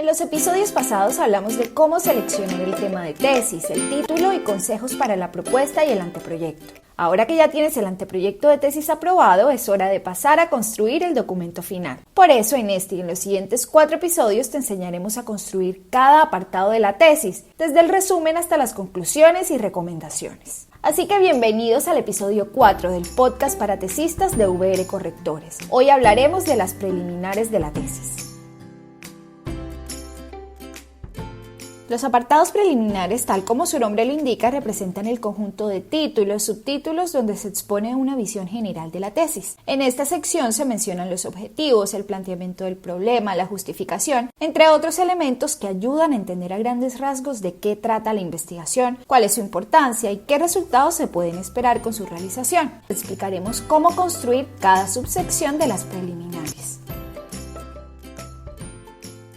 los episodios pasados hablamos de cómo seleccionar el tema de tesis, el título y consejos para la propuesta y el anteproyecto. Ahora que ya tienes el anteproyecto de tesis aprobado, es hora de pasar a construir el documento final. Por eso, en este y en los siguientes 4 episodios te enseñaremos a construir cada apartado de la tesis, desde el resumen hasta las conclusiones y recomendaciones. Así que bienvenidos al episodio 4 del podcast para tesistas de VR Correctores. Hoy hablaremos de las preliminares de la tesis. Los apartados preliminares, tal como su nombre lo indica, representan el conjunto de títulos, subtítulos, donde se expone una visión general de la tesis. En esta sección se mencionan los objetivos, el planteamiento del problema, la justificación, entre otros elementos que ayudan a entender a grandes rasgos de qué trata la investigación, cuál es su importancia y qué resultados se pueden esperar con su realización. Explicaremos cómo construir cada subsección de las preliminares.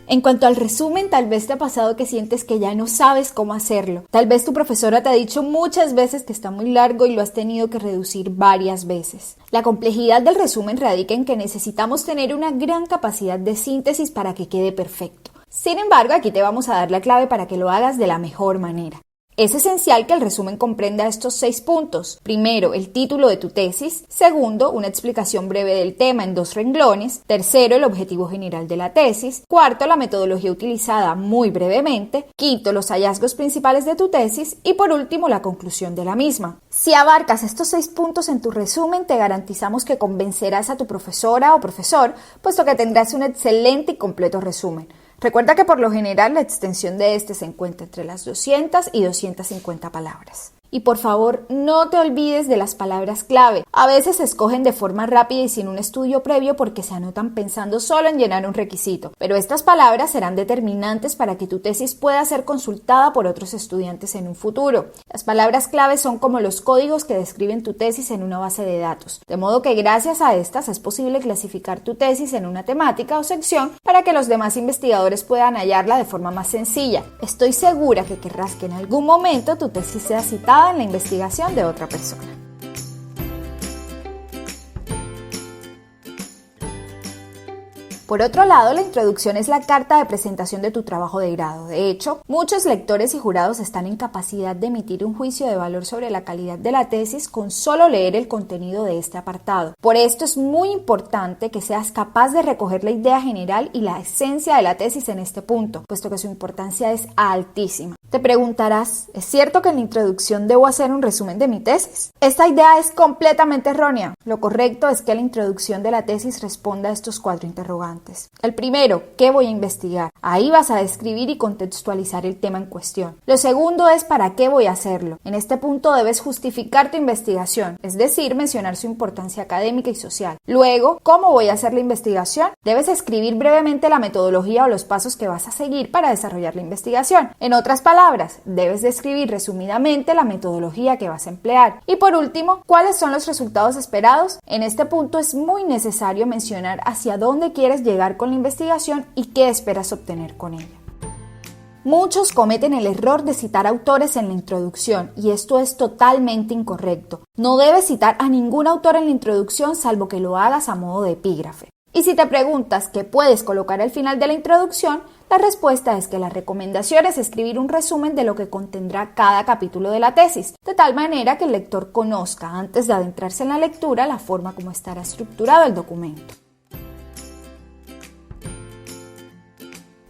En cuanto al resumen, tal vez te ha pasado que sientes que ya no sabes cómo hacerlo. Tal vez tu profesora te ha dicho muchas veces que está muy largo y lo has tenido que reducir varias veces. La complejidad del resumen radica en que necesitamos tener una gran capacidad de síntesis para que quede perfecto. Sin embargo, aquí te vamos a dar la clave para que lo hagas de la mejor manera. Es esencial que el resumen comprenda estos 6 puntos. Primero, el título de tu tesis. Segundo, una explicación breve del tema en 2 renglones. Tercero, el objetivo general de la tesis. Cuarto, la metodología utilizada muy brevemente. Quinto, los hallazgos principales de tu tesis. Y por último, la conclusión de la misma. Si abarcas estos 6 puntos en tu resumen, te garantizamos que convencerás a tu profesora o profesor, puesto que tendrás un excelente y completo resumen. Recuerda que por lo general la extensión de este se encuentra entre las 200 y 250 palabras. Y por favor, no te olvides de las palabras clave. A veces se escogen de forma rápida y sin un estudio previo porque se anotan pensando solo en llenar un requisito. Pero estas palabras serán determinantes para que tu tesis pueda ser consultada por otros estudiantes en un futuro. Las palabras clave son como los códigos que describen tu tesis en una base de datos. De modo que gracias a estas es posible clasificar tu tesis en una temática o sección para que los demás investigadores puedan hallarla de forma más sencilla. Estoy segura que querrás que en algún momento tu tesis sea citada en la investigación de otra persona. Por otro lado, la introducción es la carta de presentación de tu trabajo de grado. De hecho, muchos lectores y jurados están en capacidad de emitir un juicio de valor sobre la calidad de la tesis con solo leer el contenido de este apartado. Por esto es muy importante que seas capaz de recoger la idea general y la esencia de la tesis en este punto, puesto que su importancia es altísima. Te preguntarás, ¿es cierto que en la introducción debo hacer un resumen de mi tesis? Esta idea es completamente errónea. Lo correcto es que la introducción de la tesis responda a estos 4 interrogantes. El primero, ¿qué voy a investigar? Ahí vas a describir y contextualizar el tema en cuestión. Lo segundo es ¿para qué voy a hacerlo? En este punto debes justificar tu investigación, es decir, mencionar su importancia académica y social. Luego, ¿cómo voy a hacer la investigación? Debes escribir brevemente la metodología o los pasos que vas a seguir para desarrollar la investigación. En otras palabras, debes describir resumidamente la metodología que vas a emplear. Y por último, ¿cuáles son los resultados esperados? En este punto es muy necesario mencionar hacia dónde quieres llegar con la investigación y qué esperas obtener con ella. Muchos cometen el error de citar autores en la introducción y esto es totalmente incorrecto. No debes citar a ningún autor en la introducción salvo que lo hagas a modo de epígrafe. Y si te preguntas qué puedes colocar al final de la introducción, la respuesta es que la recomendación es escribir un resumen de lo que contendrá cada capítulo de la tesis, de tal manera que el lector conozca antes de adentrarse en la lectura la forma como estará estructurado el documento.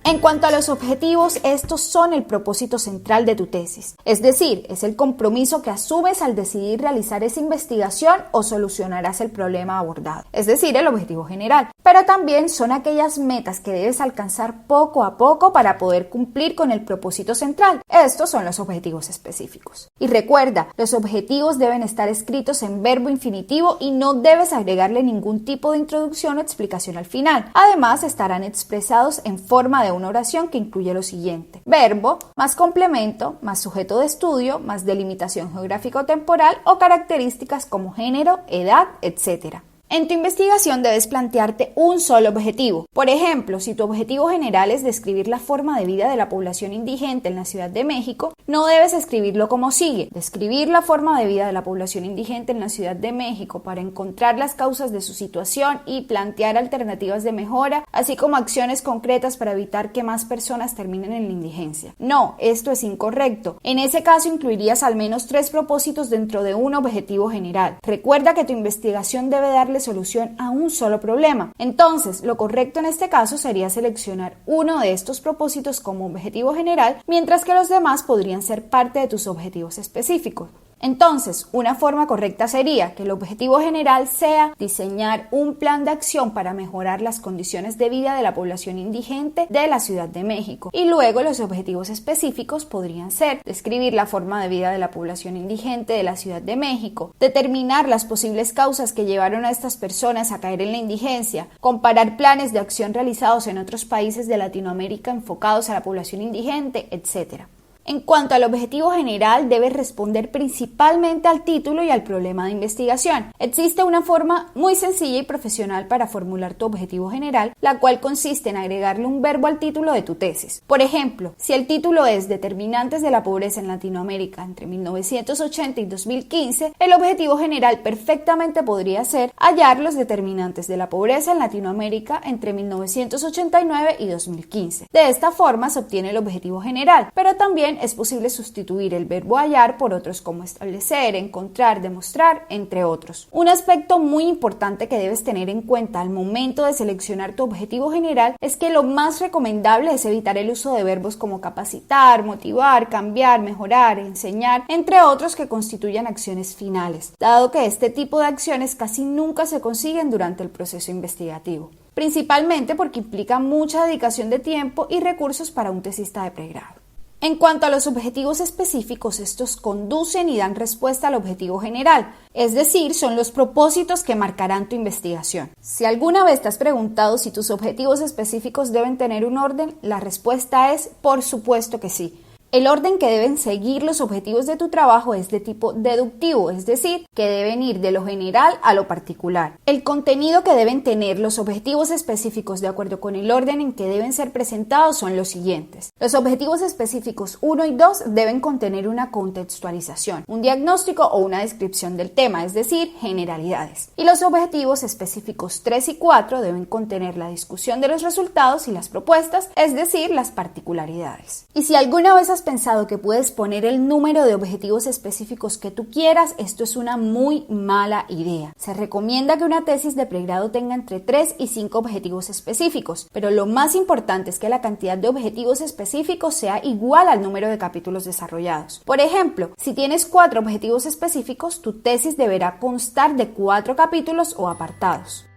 En cuanto a los objetivos, estos son el propósito central de tu tesis, es decir, es el compromiso que asumes al decidir realizar esa investigación o solucionarás el problema abordado, es decir, el objetivo general, pero también son aquellas metas que debes alcanzar poco a poco para poder cumplir con el propósito central. Estos son los objetivos específicos. Y recuerda, los objetivos deben estar escritos en verbo infinitivo y no debes agregarle ningún tipo de introducción o explicación al final. Además, estarán expresados en forma de una oración que incluye lo siguiente: verbo, más complemento, más sujeto de estudio, más delimitación geográfico-temporal o características como género, edad, etc. En tu investigación debes plantearte un solo objetivo. Por ejemplo, si tu objetivo general es describir la forma de vida de la población indigente en la Ciudad de México, no debes escribirlo como sigue: describir la forma de vida de la población indigente en la Ciudad de México para encontrar las causas de su situación y plantear alternativas de mejora, así como acciones concretas para evitar que más personas terminen en la indigencia. No, esto es incorrecto. En ese caso incluirías al menos 3 propósitos dentro de un objetivo general. Recuerda que tu investigación debe darle solución a un solo problema. Entonces, lo correcto en este caso sería seleccionar uno de estos propósitos como objetivo general, mientras que los demás podrían ser parte de tus objetivos específicos. Entonces, una forma correcta sería que el objetivo general sea diseñar un plan de acción para mejorar las condiciones de vida de la población indigente de la Ciudad de México. Y luego los objetivos específicos podrían ser describir la forma de vida de la población indigente de la Ciudad de México, determinar las posibles causas que llevaron a estas personas a caer en la indigencia, comparar planes de acción realizados en otros países de Latinoamérica enfocados a la población indigente, etc. En cuanto al objetivo general, debes responder principalmente al título y al problema de investigación. Existe una forma muy sencilla y profesional para formular tu objetivo general, la cual consiste en agregarle un verbo al título de tu tesis. Por ejemplo, si el título es Determinantes de la pobreza en Latinoamérica entre 1980 y 2015, el objetivo general perfectamente podría ser hallar los determinantes de la pobreza en Latinoamérica entre 1989 y 2015. De esta forma se obtiene el objetivo general, pero también es posible sustituir el verbo hallar por otros como establecer, encontrar, demostrar, entre otros. Un aspecto muy importante que debes tener en cuenta al momento de seleccionar tu objetivo general es que lo más recomendable es evitar el uso de verbos como capacitar, motivar, cambiar, mejorar, enseñar, entre otros que constituyan acciones finales, dado que este tipo de acciones casi nunca se consiguen durante el proceso investigativo, principalmente porque implica mucha dedicación de tiempo y recursos para un tesista de pregrado. En cuanto a los objetivos específicos, estos conducen y dan respuesta al objetivo general, es decir, son los propósitos que marcarán tu investigación. Si alguna vez te has preguntado si tus objetivos específicos deben tener un orden, la respuesta es por supuesto que sí. El orden que deben seguir los objetivos de tu trabajo es de tipo deductivo, es decir, que deben ir de lo general a lo particular. El contenido que deben tener los objetivos específicos de acuerdo con el orden en que deben ser presentados son los siguientes. Los objetivos específicos 1 y 2 deben contener una contextualización, un diagnóstico o una descripción del tema, es decir, generalidades. Y los objetivos específicos 3 y 4 deben contener la discusión de los resultados y las propuestas, es decir, las particularidades. Y si alguna vez has pensado que puedes poner el número de objetivos específicos que tú quieras, esto es una muy mala idea. Se recomienda que una tesis de pregrado tenga entre 3 y 5 objetivos específicos, pero lo más importante es que la cantidad de objetivos específicos sea igual al número de capítulos desarrollados. Por ejemplo, si tienes 4 objetivos específicos, tu tesis deberá constar de 4 capítulos o apartados.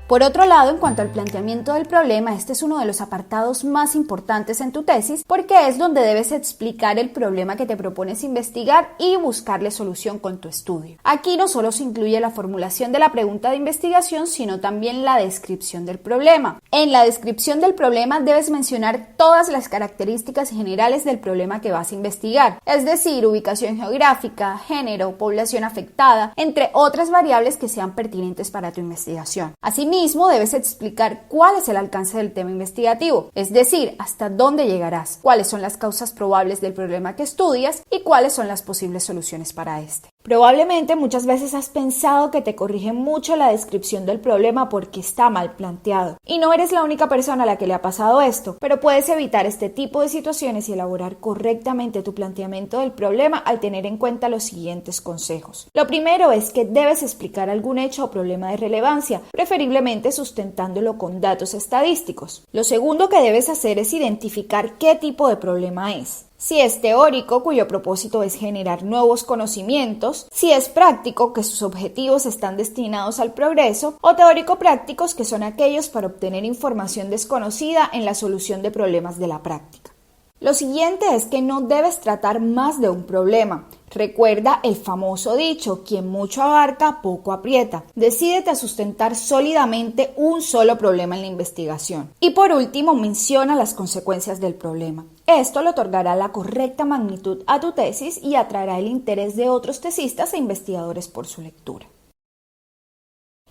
Por otro lado, en cuanto al planteamiento del problema, este es uno de los apartados más importantes en tu tesis porque es donde debes explicar el problema que te propones investigar y buscarle solución con tu estudio. Aquí no solo se incluye la formulación de la pregunta de investigación, sino también la descripción del problema. En la descripción del problema debes mencionar todas las características generales del problema que vas a investigar, es decir, ubicación geográfica, género, población afectada, entre otras variables que sean pertinentes para tu investigación. Asimismo, debes explicar cuál es el alcance del tema investigativo, es decir, hasta dónde llegarás, cuáles son las causas probables del problema que estudias y cuáles son las posibles soluciones para este. Probablemente muchas veces has pensado que te corrige mucho la descripción del problema porque está mal planteado. Y no eres la única persona a la que le ha pasado esto, pero puedes evitar este tipo de situaciones y elaborar correctamente tu planteamiento del problema al tener en cuenta los siguientes consejos. Lo primero es que debes explicar algún hecho o problema de relevancia, preferiblemente sustentándolo con datos estadísticos. Lo segundo que debes hacer es identificar qué tipo de problema es. Si es teórico, cuyo propósito es generar nuevos conocimientos, si es práctico, que sus objetivos están destinados al progreso, o teórico-prácticos, que son aquellos para obtener información desconocida en la solución de problemas de la práctica. Lo siguiente es que no debes tratar más de un problema. Recuerda el famoso dicho, quien mucho abarca, poco aprieta. Decídete a sustentar sólidamente un solo problema en la investigación. Y por último, menciona las consecuencias del problema. Esto le otorgará la correcta magnitud a tu tesis y atraerá el interés de otros tesistas e investigadores por su lectura.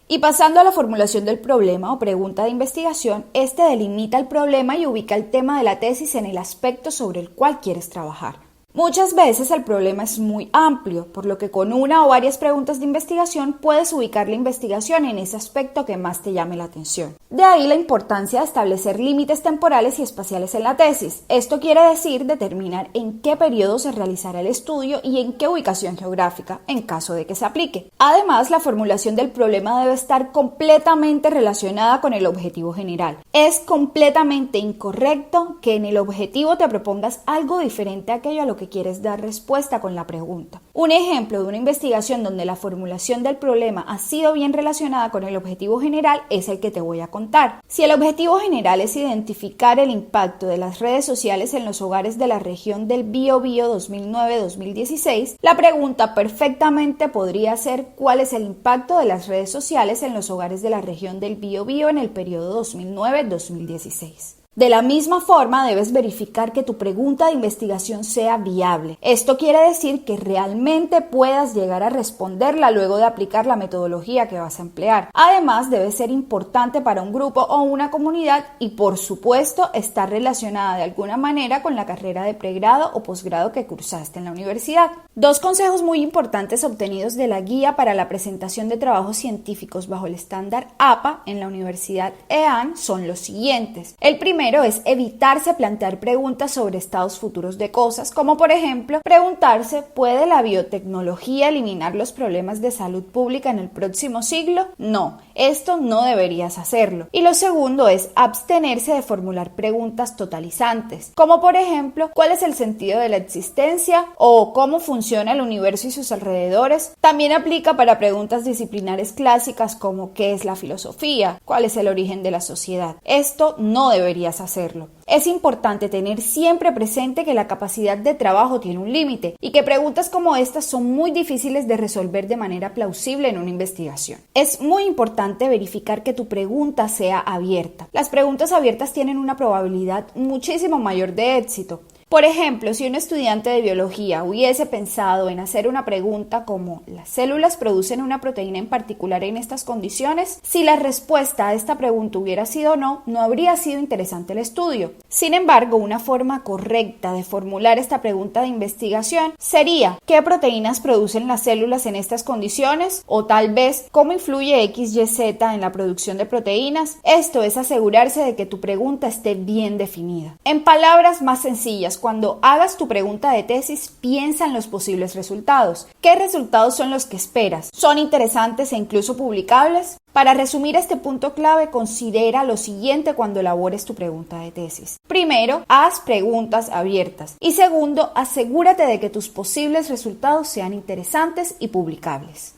Y pasando a la formulación del problema o pregunta de investigación, este delimita el problema y ubica el tema de la tesis en el aspecto sobre el cual quieres trabajar. Muchas veces el problema es muy amplio, por lo que con una o varias preguntas de investigación puedes ubicar la investigación en ese aspecto que más te llame la atención. De ahí la importancia de establecer límites temporales y espaciales en la tesis. Esto quiere decir determinar en qué periodo se realizará el estudio y en qué ubicación geográfica, en caso de que se aplique. Además, la formulación del problema debe estar completamente relacionada con el objetivo general. Es completamente incorrecto que en el objetivo te propongas algo diferente a aquello a lo que quieres dar respuesta con la pregunta. Un ejemplo de una investigación donde la formulación del problema ha sido bien relacionada con el objetivo general es el que te voy a contar. Si el objetivo general es identificar el impacto de las redes sociales en los hogares de la región del Biobío 2009-2016, la pregunta perfectamente podría ser ¿cuál es el impacto de las redes sociales en los hogares de la región del Biobío en el periodo 2009-2016? De la misma forma, debes verificar que tu pregunta de investigación sea viable. Esto quiere decir que realmente puedas llegar a responderla luego de aplicar la metodología que vas a emplear. Además, debe ser importante para un grupo o una comunidad y, por supuesto, estar relacionada de alguna manera con la carrera de pregrado o posgrado que cursaste en la universidad. Dos consejos muy importantes obtenidos de la guía para la presentación de trabajos científicos bajo el estándar APA en la Universidad EAN son los siguientes. El primero es evitarse plantear preguntas sobre estados futuros de cosas, como por ejemplo, preguntarse ¿puede la biotecnología eliminar los problemas de salud pública en el próximo siglo? No, esto no deberías hacerlo. Y lo segundo es abstenerse de formular preguntas totalizantes, como por ejemplo, ¿cuál es el sentido de la existencia? O ¿cómo funciona el universo y sus alrededores? También aplica para preguntas disciplinares clásicas como ¿qué es la filosofía? ¿Cuál es el origen de la sociedad? Esto no deberías hacerlo. Es importante tener siempre presente que la capacidad de trabajo tiene un límite y que preguntas como estas son muy difíciles de resolver de manera plausible en una investigación. Es muy importante verificar que tu pregunta sea abierta. Las preguntas abiertas tienen una probabilidad muchísimo mayor de éxito. Por ejemplo, si un estudiante de biología hubiese pensado en hacer una pregunta como ¿las células producen una proteína en particular en estas condiciones? Si la respuesta a esta pregunta hubiera sido no, no habría sido interesante el estudio. Sin embargo, una forma correcta de formular esta pregunta de investigación sería ¿qué proteínas producen las células en estas condiciones? O tal vez ¿cómo influye XYZ en la producción de proteínas? Esto es asegurarse de que tu pregunta esté bien definida. En palabras más sencillas, cuando hagas tu pregunta de tesis, piensa en los posibles resultados. ¿Qué resultados son los que esperas? ¿Son interesantes e incluso publicables? Para resumir este punto clave, considera lo siguiente cuando elabores tu pregunta de tesis. Primero, haz preguntas abiertas. Y segundo, asegúrate de que tus posibles resultados sean interesantes y publicables.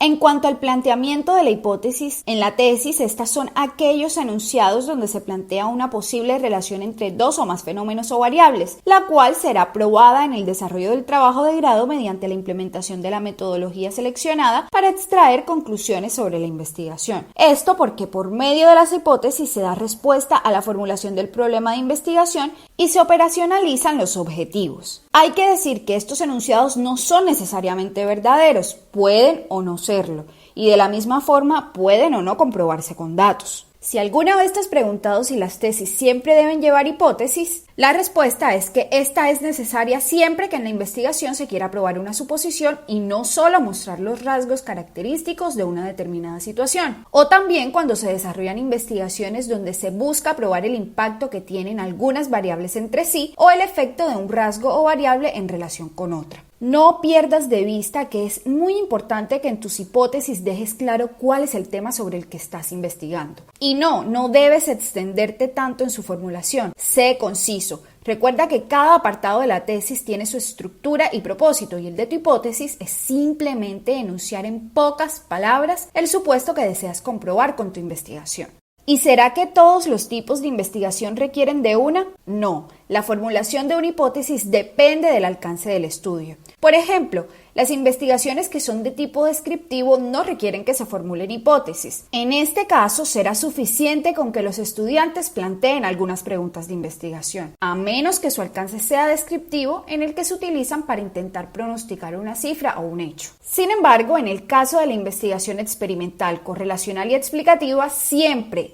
En cuanto al planteamiento de la hipótesis, en la tesis, estas son aquellos enunciados donde se plantea una posible relación entre dos o más fenómenos o variables, la cual será probada en el desarrollo del trabajo de grado mediante la implementación de la metodología seleccionada para extraer conclusiones sobre la investigación. Esto porque por medio de las hipótesis se da respuesta a la formulación del problema de investigación y se operacionalizan los objetivos. Hay que decir que estos enunciados no son necesariamente verdaderos, pueden o no serlo, y de la misma forma pueden o no comprobarse con datos. Si alguna vez te has preguntado si las tesis siempre deben llevar hipótesis, la respuesta es que esta es necesaria siempre que en la investigación se quiera probar una suposición y no solo mostrar los rasgos característicos de una determinada situación. O también cuando se desarrollan investigaciones donde se busca probar el impacto que tienen algunas variables entre sí o el efecto de un rasgo o variable en relación con otra. No pierdas de vista que es muy importante que en tus hipótesis dejes claro cuál es el tema sobre el que estás investigando. Y no debes extenderte tanto en su formulación. Sé conciso. Recuerda que cada apartado de la tesis tiene su estructura y propósito, y el de tu hipótesis es simplemente enunciar en pocas palabras el supuesto que deseas comprobar con tu investigación. ¿Y será que todos los tipos de investigación requieren de una? No, la formulación de una hipótesis depende del alcance del estudio. Por ejemplo, Las investigaciones que son de tipo descriptivo no requieren que se formulen hipótesis. En este caso, será suficiente con que los estudiantes planteen algunas preguntas de investigación, a menos que su alcance sea descriptivo, en el que se utilizan para intentar pronosticar una cifra o un hecho. Sin embargo, en el caso de la investigación experimental, correlacional y explicativa, siempre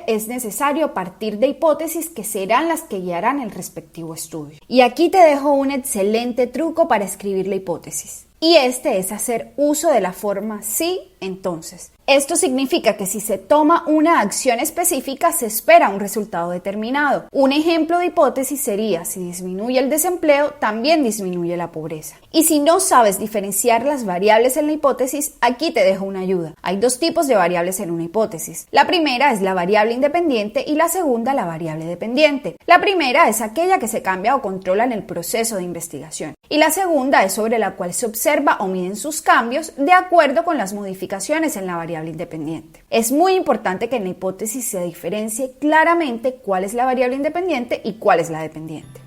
es necesario partir de hipótesis que serán las que guiarán el respectivo estudio. Y aquí te dejo un excelente truco para escribir la hipótesis. Y este es hacer uso de la forma sí, entonces. Esto significa que si se toma una acción específica, se espera un resultado determinado. Un ejemplo de hipótesis sería: si disminuye el desempleo, también disminuye la pobreza. Y si no sabes diferenciar las variables en la hipótesis, aquí te dejo una ayuda. Hay dos tipos de variables en una hipótesis. La primera es la variable independiente y la segunda la variable dependiente. La primera es aquella que se cambia o controla en el proceso de investigación. Y la segunda es sobre la cual se observa o miden sus cambios de acuerdo con las modificaciones en la variable independiente. Es muy importante que en la hipótesis se diferencie claramente cuál es la variable independiente y cuál es la dependiente.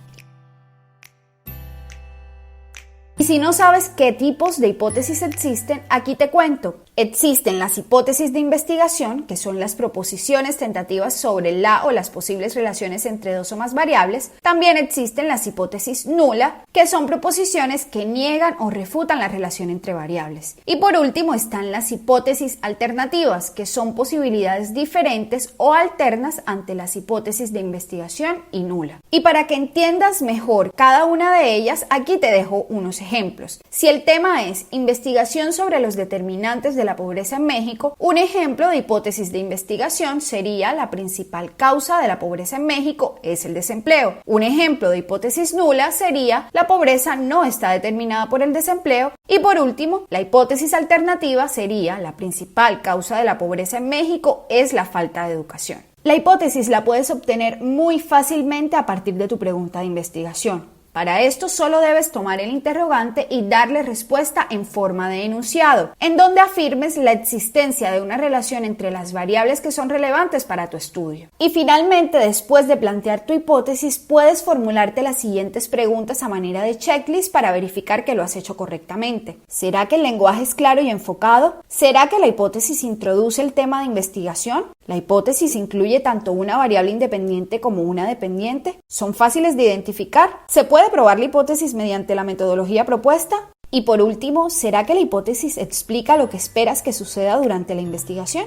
Y si no sabes qué tipos de hipótesis existen, aquí te cuento. Existen las hipótesis de investigación, que son las proposiciones tentativas sobre la o las posibles relaciones entre dos o más variables. También existen las hipótesis nula, que son proposiciones que niegan o refutan la relación entre variables. Y por último están las hipótesis alternativas, que son posibilidades diferentes o alternas ante las hipótesis de investigación y nula. Y para que entiendas mejor cada una de ellas, aquí te dejo unos ejemplos. Si el tema es investigación sobre los determinantes de la pobreza en México, un ejemplo de hipótesis de investigación sería: la principal causa de la pobreza en México es el desempleo. Un ejemplo de hipótesis nula sería: la pobreza no está determinada por el desempleo. Y por último, la hipótesis alternativa sería: la principal causa de la pobreza en México es la falta de educación. La hipótesis la puedes obtener muy fácilmente a partir de tu pregunta de investigación. Para esto solo debes tomar el interrogante y darle respuesta en forma de enunciado, en donde afirmes la existencia de una relación entre las variables que son relevantes para tu estudio. Y finalmente, después de plantear tu hipótesis, puedes formularte las siguientes preguntas a manera de checklist para verificar que lo has hecho correctamente. ¿Será que el lenguaje es claro y enfocado? ¿Será que la hipótesis introduce el tema de investigación? ¿La hipótesis incluye tanto una variable independiente como una dependiente? ¿Son fáciles de identificar? ¿Se puede probar la hipótesis mediante la metodología propuesta? Y por último, ¿será que la hipótesis explica lo que esperas que suceda durante la investigación?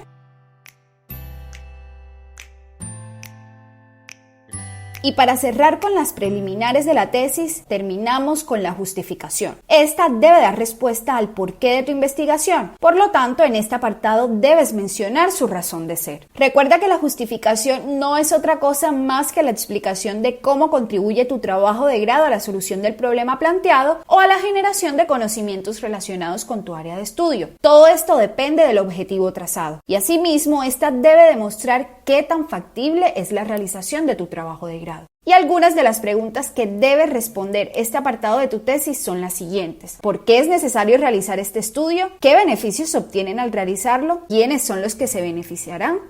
Y para cerrar con las preliminares de la tesis, terminamos con la justificación. Esta debe dar respuesta al porqué de tu investigación. Por lo tanto, en este apartado debes mencionar su razón de ser. Recuerda que la justificación no es otra cosa más que la explicación de cómo contribuye tu trabajo de grado a la solución del problema planteado o a la generación de conocimientos relacionados con tu área de estudio. Todo esto depende del objetivo trazado. Y asimismo, esta debe demostrar qué tan factible es la realización de tu trabajo de grado. Y algunas de las preguntas que debes responder este apartado de tu tesis son las siguientes. ¿Por qué es necesario realizar este estudio? ¿Qué beneficios se obtienen al realizarlo? ¿Quiénes son los que se beneficiarán?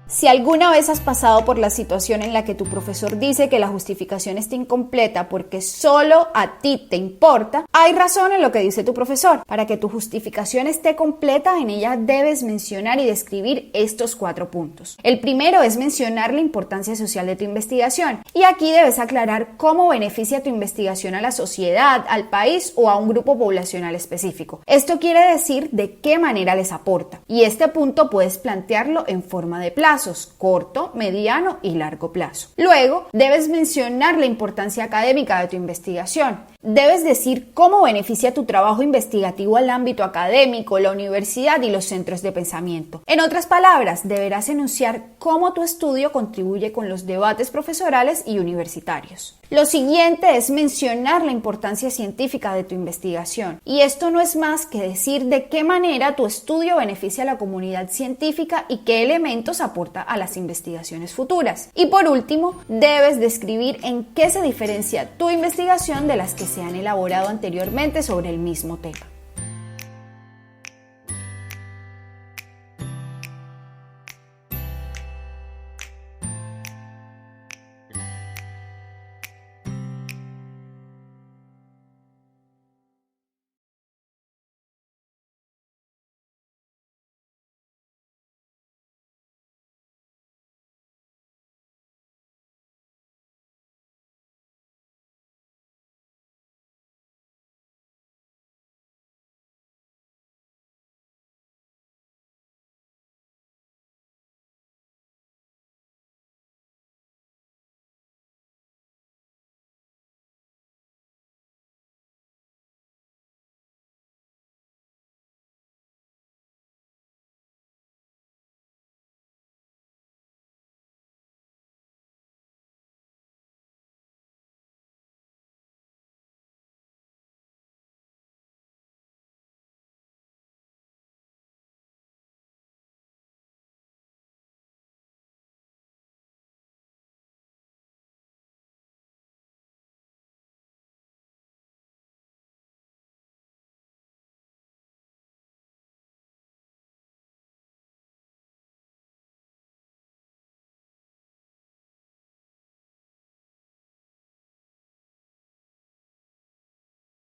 Si alguna vez has pasado por la situación en la que tu profesor dice que la justificación está incompleta porque solo a ti te importa, hay razón en lo que dice tu profesor. Para que tu justificación esté completa, en ella debes mencionar y describir estos 4 puntos. El primero es mencionar la importancia social de tu investigación. Y aquí debes aclarar cómo beneficia tu investigación a la sociedad, al país o a un grupo poblacional específico. Esto quiere decir de qué manera les aporta. Y este punto puedes plantearlo en forma de plazos: corto, mediano y largo plazo. Luego, debes mencionar la importancia académica de tu investigación. Debes decir cómo beneficia tu trabajo investigativo al ámbito académico, la universidad y los centros de pensamiento. En otras palabras, deberás enunciar cómo tu estudio contribuye con los debates profesorales y universitarios. Lo siguiente es mencionar la importancia científica de tu investigación. Y esto no es más que decir de qué manera tu estudio beneficia a la comunidad científica y qué elementos aporta a las investigaciones futuras. Y por último, debes describir en qué se diferencia tu investigación de las que se han elaborado anteriormente sobre el mismo tema.